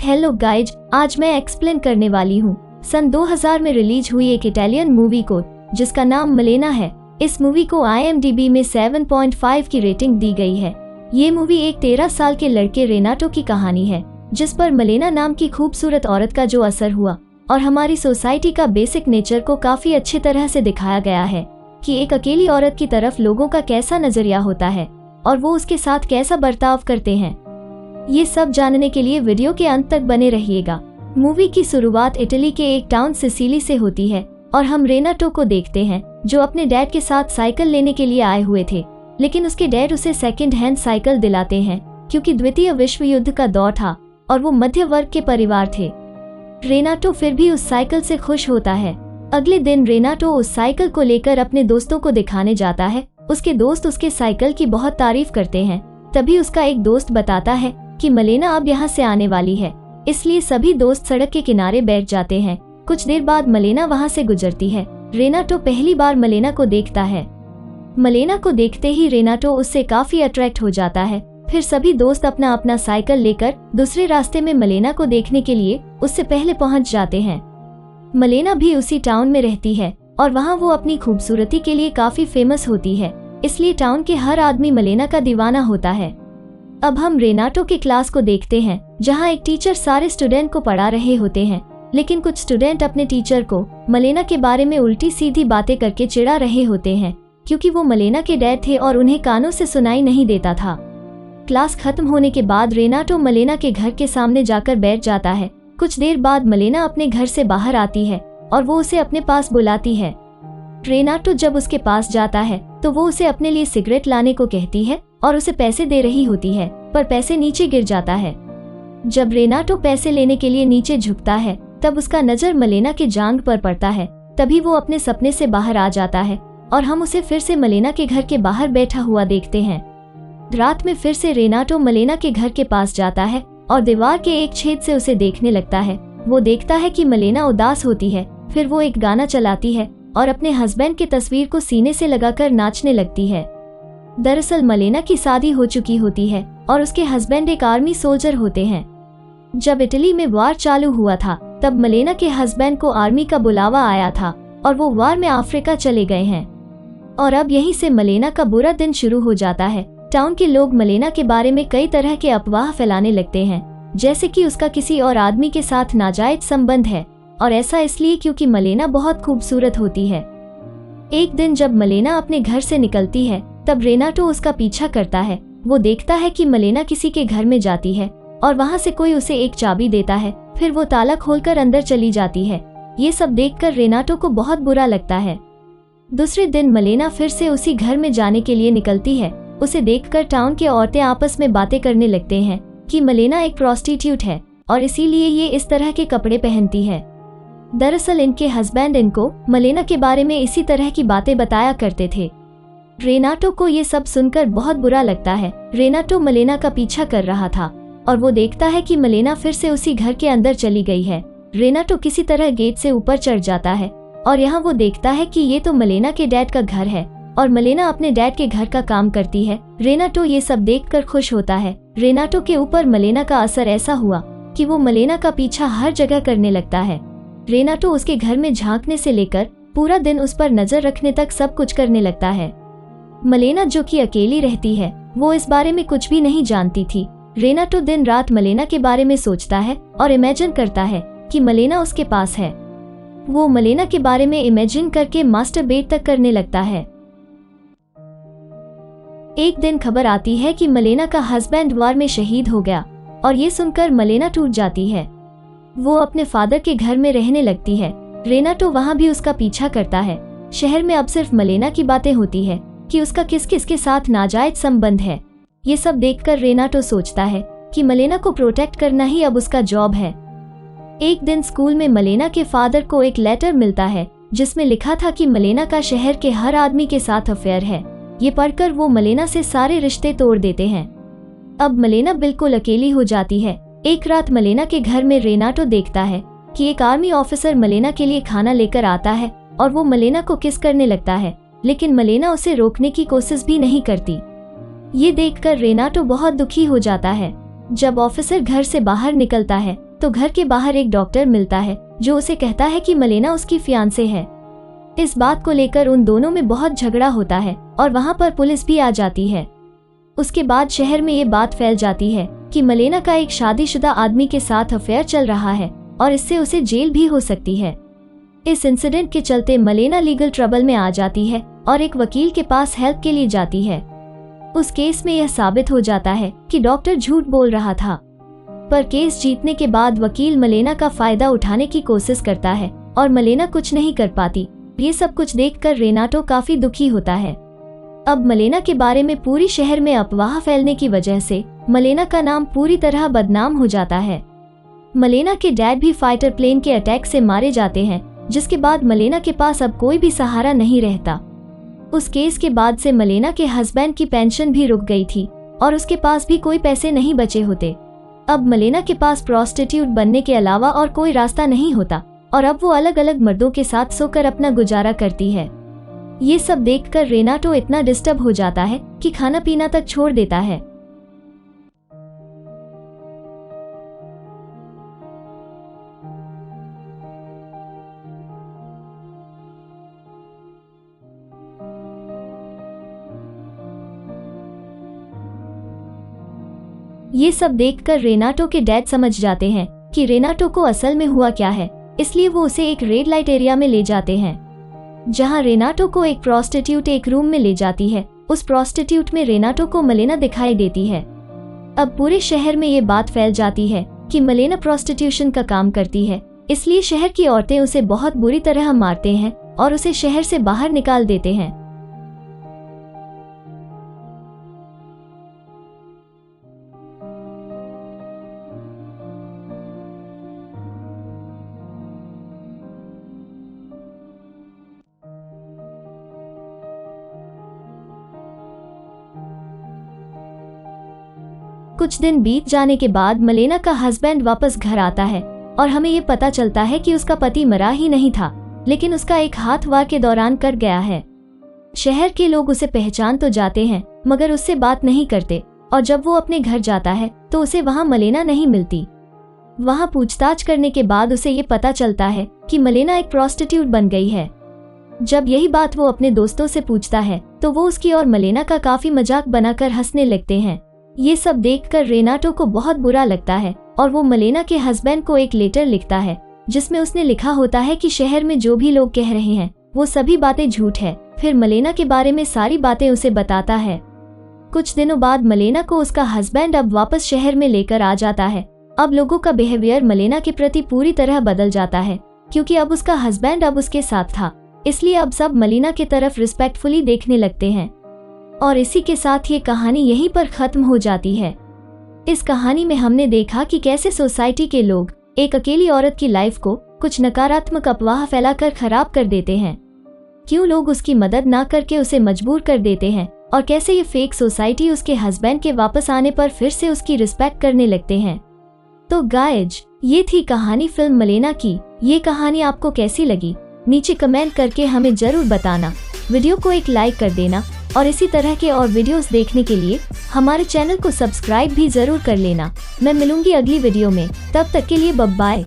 Hello guys, आज मैं explain करने वाली हूँ सन 2000 में रिलीज हुई एक इटालियन मूवी को जिसका नाम मलेना है। इस मूवी को IMDb में 7.5 की रेटिंग दी गई है। ये मूवी एक 13 साल के लड़के रेनाटो की कहानी है जिस पर मलेना नाम की खूबसूरत औरत का जो असर हुआ और हमारी सोसाइटी का बेसिक नेचर को काफी अच्छी तरह से दिखाया गया है कि एक अकेली औरत की तरफ लोगों का कैसा नजरिया होता है और वो उसके साथ कैसा बर्ताव करते हैं। ये सब जानने के लिए वीडियो के अंत तक बने रहिएगा। मूवी की शुरुआत इटली के एक टाउन सिसिली से होती है और हम रेनाटो को देखते हैं जो अपने डैड के साथ साइकिल लेने के लिए आए हुए थे, लेकिन उसके डैड उसे सेकंड हैंड साइकिल दिलाते हैं क्योंकि द्वितीय विश्व युद्ध का दौर था और वो मध्य वर्ग के परिवार थे। रेनाटो फिर भी उस साइकिल से खुश होता है। अगले दिन रेनाटो उस साइकिल को लेकर अपने दोस्तों को दिखाने जाता है। उसके दोस्त उसके साइकिल की बहुत तारीफ करते हैं। तभी उसका एक दोस्त बताता है कि मलेना अब यहाँ से आने वाली है, इसलिए सभी दोस्त सड़क के किनारे बैठ जाते हैं। कुछ देर बाद मलेना वहाँ से गुजरती है। रेनाटो पहली बार मलेना को देखता है। मलेना को देखते ही रेनाटो उससे काफी अट्रैक्ट हो जाता है। फिर सभी दोस्त अपना अपना साइकिल लेकर दूसरे रास्ते में मलेना को देखने के लिए उससे पहले पहुँच जाते हैं। मलेना भी उसी टाउन में रहती है और वहाँ वो अपनी खूबसूरती के लिए काफी फेमस होती है, इसलिए टाउन के हर आदमी मलेना का दीवाना होता है। अब हम रेनाटो के क्लास को देखते हैं जहाँ एक टीचर सारे स्टूडेंट को पढ़ा रहे होते हैं, लेकिन कुछ स्टूडेंट अपने टीचर को मलेना के बारे में उल्टी सीधी बातें करके चिढ़ा रहे होते हैं क्योंकि वो मलेना के डैड थे और उन्हें कानों से सुनाई नहीं देता था। क्लास खत्म होने के बाद रेनाटो मलेना के घर के सामने जाकर बैठ जाता है। कुछ देर बाद मलेना अपने घर से बाहर आती है और वो उसे अपने पास बुलाती है। रेनाटो जब उसके पास जाता है तो वो उसे अपने लिए सिगरेट लाने को कहती है और उसे पैसे दे रही होती है, पर पैसे नीचे गिर जाता है। जब रेनाटो पैसे लेने के लिए नीचे झुकता है तब उसका नजर मलेना के जांघ पर पड़ता है। तभी वो अपने सपने से बाहर आ जाता है और हम उसे फिर से मलेना के घर के बाहर बैठा हुआ देखते हैं। रात में फिर से रेनाटो मलेना के घर के पास जाता है और दीवार के एक छेद से उसे देखने लगता है। वो देखता है कि मलेना उदास होती है। फिर वो एक गाना चलाती है और अपने हस्बैंड की तस्वीर को सीने से लगाकर नाचने लगती है। दरअसल मलेना की शादी हो चुकी होती है और उसके हस्बैंड एक आर्मी सोल्जर होते हैं। जब इटली में वार चालू हुआ था तब मलेना के हस्बैंड को आर्मी का बुलावा आया था और वो वार में अफ्रीका चले गए हैं। और अब यहीं से मलेना का बुरा दिन शुरू हो जाता है। टाउन के लोग मलेना के बारे में कई तरह के अफवाह फैलाने लगते हैं, जैसे कि उसका किसी और आदमी के साथ नाजायज संबंध है, और ऐसा इसलिए क्योंकि मलेना बहुत खूबसूरत होती है। एक दिन जब मलेना अपने घर से निकलती है तब रेनाटो उसका पीछा करता है। वो देखता है कि मलेना किसी के घर में जाती है और वहाँ से कोई उसे एक चाबी देता है। फिर वो ताला खोलकर अंदर चली जाती है। ये सब देखकर रेनाटो को बहुत बुरा लगता है। दूसरे दिन मलेना फिर से उसी घर में जाने के लिए निकलती है। उसे देखकर टाउन के औरतें आपस में बातें करने लगते हैं कि मलेना एक प्रोस्टिट्यूट है और इसीलिए ये इस तरह के कपड़े पहनती है। दरअसल इनके हस्बैंड इनको मलेना के बारे में इसी तरह की बातें बताया करते थे। रेनाटो को ये सब सुनकर बहुत बुरा लगता है। रेनाटो मलेना का पीछा कर रहा था और वो देखता है कि मलेना फिर से उसी घर के अंदर चली गई है। रेनाटो किसी तरह गेट से ऊपर चढ़ जाता है और यहाँ वो देखता है कि ये तो मलेना के डैड का घर है और मलेना अपने डैड के घर का काम करती है। रेनाटो ये सब देखकर खुश होता है। रेनाटो के ऊपर मलेना का असर ऐसा हुआ कि वो मलेना का पीछा हर जगह करने लगता है। रेनाटो उसके घर में झांकने से लेकर पूरा दिन उस पर नजर रखने तक सब कुछ करने लगता है। मलेना जो कि अकेली रहती है वो इस बारे में कुछ भी नहीं जानती थी। रेनाटो दिन रात मलेना के बारे में सोचता है और इमेजिन करता है कि मलेना उसके पास है। वो मलेना के बारे में इमेजिन करके मास्टरबेट तक करने लगता है। एक दिन खबर आती है कि मलेना का हस्बैंड वार में शहीद हो गया और ये सुनकर मलेना टूट जाती है। वो अपने फादर के घर में रहने लगती है। रेनाटो वहाँ भी उसका पीछा करता है। शहर में अब सिर्फ मलेना की बातें होती है कि उसका किस किस के साथ नाजायज संबंध है। ये सब देखकर रेनाटो सोचता है कि मलेना को प्रोटेक्ट करना ही अब उसका जॉब है। एक दिन स्कूल में मलेना के फादर को एक लेटर मिलता है जिसमें लिखा था कि मलेना का शहर के हर आदमी के साथ अफेयर है। ये पढ़कर वो मलेना से सारे रिश्ते तोड़ देते हैं। अब मलेना बिल्कुल अकेली हो जाती है। एक रात मलेना के घर में रेनाटो देखता है कि एक आर्मी ऑफिसर मलेना के लिए खाना लेकर आता है और वो मलेना को किस करने लगता है, लेकिन मलेना उसे रोकने की कोशिश भी नहीं करती। ये देखकर रेनाटो बहुत दुखी हो जाता है। जब ऑफिसर घर से बाहर निकलता है तो घर के बाहर एक डॉक्टर मिलता है जो उसे कहता है कि मलेना उसकी फियांसे है। इस बात को लेकर उन दोनों में बहुत झगड़ा होता है और वहाँ पर पुलिस भी आ जाती है। उसके बाद शहर में ये बात फैल जाती है कि मलेना का एक शादीशुदा आदमी के साथ अफेयर चल रहा है और इससे उसे जेल भी हो सकती है। इस इंसिडेंट के चलते मलेना लीगल ट्रबल में आ जाती है और एक वकील के पास हेल्प के लिए जाती है। उस केस में यह साबित हो जाता है कि डॉक्टर झूठ बोल रहा था, पर केस जीतने के बाद वकील मलेना का फायदा उठाने की कोशिश करता है और मलेना कुछ नहीं कर पाती। ये सब कुछ देखकर रेनाटो काफी दुखी होता है। अब मलेना के बारे में पूरी शहर में अफवाह फैलने की वजह से मलेना का नाम पूरी तरह बदनाम हो जाता है। मलेना के डैड भी फाइटर प्लेन के अटैक से मारे जाते हैं, जिसके बाद मलेना के पास अब कोई भी सहारा नहीं रहता। उस केस के बाद से मलेना के हस्बैंड की पेंशन भी रुक गई थी और उसके पास भी कोई पैसे नहीं बचे होते। अब मलेना के पास प्रोस्टिट्यूट बनने के अलावा और कोई रास्ता नहीं होता और अब वो अलग अलग मर्दों के साथ सोकर अपना गुजारा करती है। ये सब देखकर रेनाटो इतना डिस्टर्ब हो जाता है कि खाना पीना तक छोड़ देता है। ये सब देखकर रेनाटो के डैड समझ जाते हैं कि रेनाटो को असल में हुआ क्या है, इसलिए वो उसे एक रेड लाइट एरिया में ले जाते हैं, जहां रेनाटो को एक प्रोस्टिट्यूट एक रूम में ले जाती है। उस प्रोस्टिट्यूट में रेनाटो को मलेना दिखाई देती है। अब पूरे शहर में ये बात फैल जाती है कि मलेना प्रोस्टिट्यूशन का काम करती है, इसलिए शहर की औरतें उसे बहुत बुरी तरह मारते हैं और उसे शहर से बाहर निकाल देते हैं। कुछ दिन बीत जाने के बाद मलेना का हस्बैंड वापस घर आता है और हमें ये पता चलता है कि उसका पति मरा ही नहीं था, लेकिन उसका एक हाथ वार के दौरान कट गया है। शहर के लोग उसे पहचान तो जाते हैं मगर उससे बात नहीं करते और जब वो अपने घर जाता है तो उसे वहाँ मलेना नहीं मिलती। वहाँ पूछताछ करने के बाद उसे ये पता चलता है कि मलेना एक प्रोस्टिट्यूट बन गई है। जब यही बात वो अपने दोस्तों से पूछता है तो वो उसकी और मलेना का काफी मजाक बनाकर हंसने लगते हैं। ये सब देखकर रेनाटो को बहुत बुरा लगता है और वो मलेना के हस्बैंड को एक लेटर लिखता है जिसमें उसने लिखा होता है कि शहर में जो भी लोग कह रहे हैं वो सभी बातें झूठ है। फिर मलेना के बारे में सारी बातें उसे बताता है। कुछ दिनों बाद मलेना को उसका हस्बैंड अब वापस शहर में लेकर आ जाता है। अब लोगों का बिहेवियर मलेना के प्रति पूरी तरह बदल जाता है, क्योंकि अब उसका हस्बैंड अब उसके साथ था, इसलिए अब सब मलेना की तरफ रिस्पेक्टफुली देखने लगते हैं। और इसी के साथ ये कहानी यहीं पर खत्म हो जाती है। इस कहानी में हमने देखा कि कैसे सोसाइटी के लोग एक अकेली औरत की लाइफ को कुछ नकारात्मक अफवाह फैलाकर खराब कर देते हैं, क्यों लोग उसकी मदद ना करके उसे मजबूर कर देते हैं और कैसे ये फेक सोसाइटी उसके हस्बैंड के वापस आने पर फिर से उसकी रिस्पेक्ट करने लगते हैं। तो गाइज, ये थी कहानी फिल्म मलेना की। ये कहानी आपको कैसी लगी नीचे कमेंट करके हमें जरूर बताना। वीडियो को एक लाइक कर देना और इसी तरह के और वीडियोस देखने के लिए हमारे चैनल को सब्सक्राइब भी जरूर कर लेना। मैं मिलूंगी अगली वीडियो में, तब तक के लिए बाय बाय।